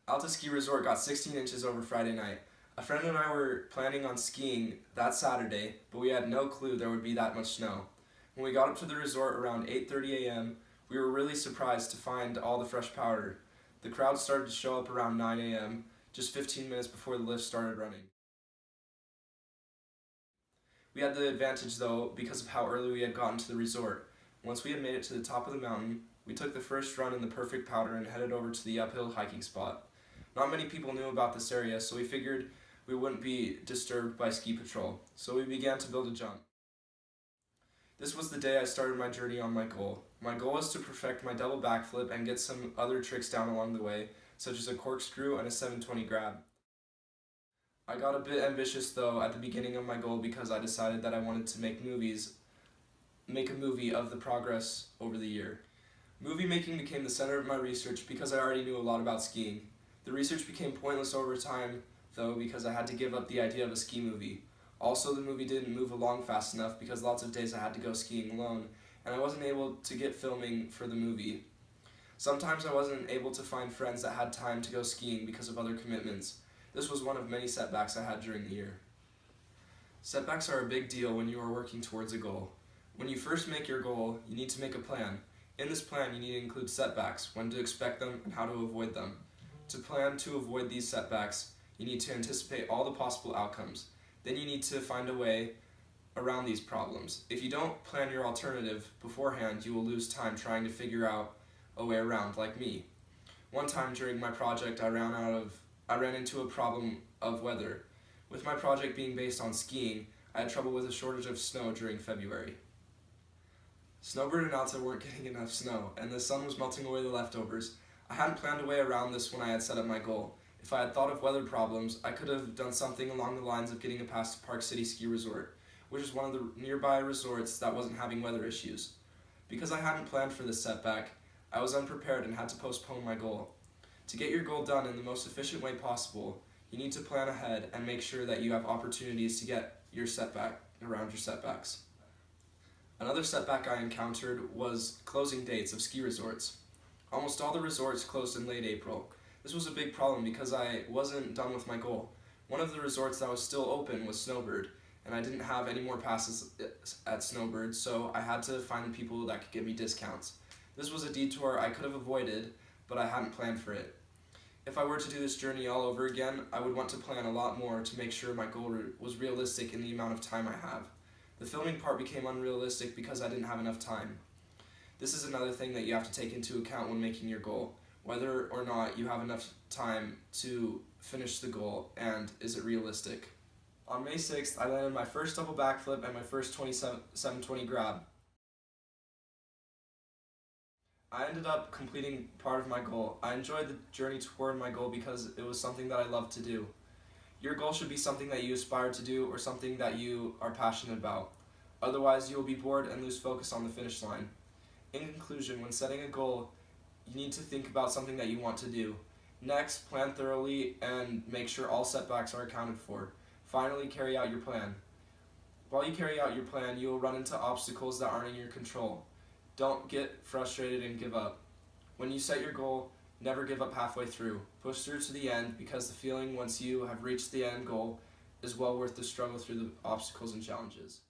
Alta Ski Resort got 16 inches over Friday night. A friend and I were planning on skiing that Saturday, but we had no clue there would be that much snow. When we got up to the resort around 8:30 a.m., we were really surprised to find all the fresh powder. The crowd started to show up around 9 a.m., just 15 minutes before the lift started running. We had the advantage though because of how early we had gotten to the resort. Once we had made it to the top of the mountain, we took the first run in the perfect powder and headed over to the uphill hiking spot. Not many people knew about this area, so we figured we wouldn't be disturbed by ski patrol, so we began to build a jump. This was the day I started my journey on my goal. My goal was to perfect my double backflip and get some other tricks down along the way, such as a corkscrew and a 720 grab. I got a bit ambitious though at the beginning of my goal because I decided that I wanted to make a movie of the progress over the year. Movie making became the center of my research because I already knew a lot about skiing. The research became pointless over time though because I had to give up the idea of a ski movie. Also, the movie didn't move along fast enough because lots of days I had to go skiing alone, and I wasn't able to get filming for the movie. Sometimes I wasn't able to find friends that had time to go skiing because of other commitments. This was one of many setbacks I had during the year. Setbacks are a big deal when you are working towards a goal. When you first make your goal, you need to make a plan. In this plan, you need to include setbacks, when to expect them, and how to avoid them. To plan to avoid these setbacks, you need to anticipate all the possible outcomes. Then you need to find a way around these problems. If you don't plan your alternative beforehand, you will lose time trying to figure out a way around, like me. One time during my project, I ran into a problem of weather. With my project being based on skiing, I had trouble with a shortage of snow during February. Snowbird and Alta weren't getting enough snow, and the sun was melting away the leftovers. I hadn't planned a way around this when I had set up my goal. If I had thought of weather problems, I could have done something along the lines of getting a pass to Park City Ski Resort, which is one of the nearby resorts that wasn't having weather issues. Because I hadn't planned for this setback, I was unprepared and had to postpone my goal. To get your goal done in the most efficient way possible, you need to plan ahead and make sure that you have opportunities to get your setback around your setbacks. Another setback I encountered was closing dates of ski resorts. Almost all the resorts closed in late April. This was a big problem because I wasn't done with my goal. One of the resorts that was still open was Snowbird, and I didn't have any more passes at Snowbird, so I had to find people that could give me discounts. This was a detour I could have avoided, but I hadn't planned for it. If I were to do this journey all over again, I would want to plan a lot more to make sure my goal was realistic in the amount of time I have. The filming part became unrealistic because I didn't have enough time. This is another thing that you have to take into account when making your goal. Whether or not you have enough time to finish the goal, and is it realistic? On May 6th, I landed my first double backflip and my first 720 grab. I ended up completing part of my goal. I enjoyed the journey toward my goal because it was something that I loved to do. Your goal should be something that you aspire to do or something that you are passionate about. Otherwise, you will be bored and lose focus on the finish line. In conclusion, when setting a goal, you need to think about something that you want to do. Next, plan thoroughly and make sure all setbacks are accounted for. Finally, carry out your plan. While you carry out your plan, you will run into obstacles that aren't in your control. Don't get frustrated and give up. When you set your goal, never give up halfway through. Push through to the end because the feeling once you have reached the end goal is well worth the struggle through the obstacles and challenges.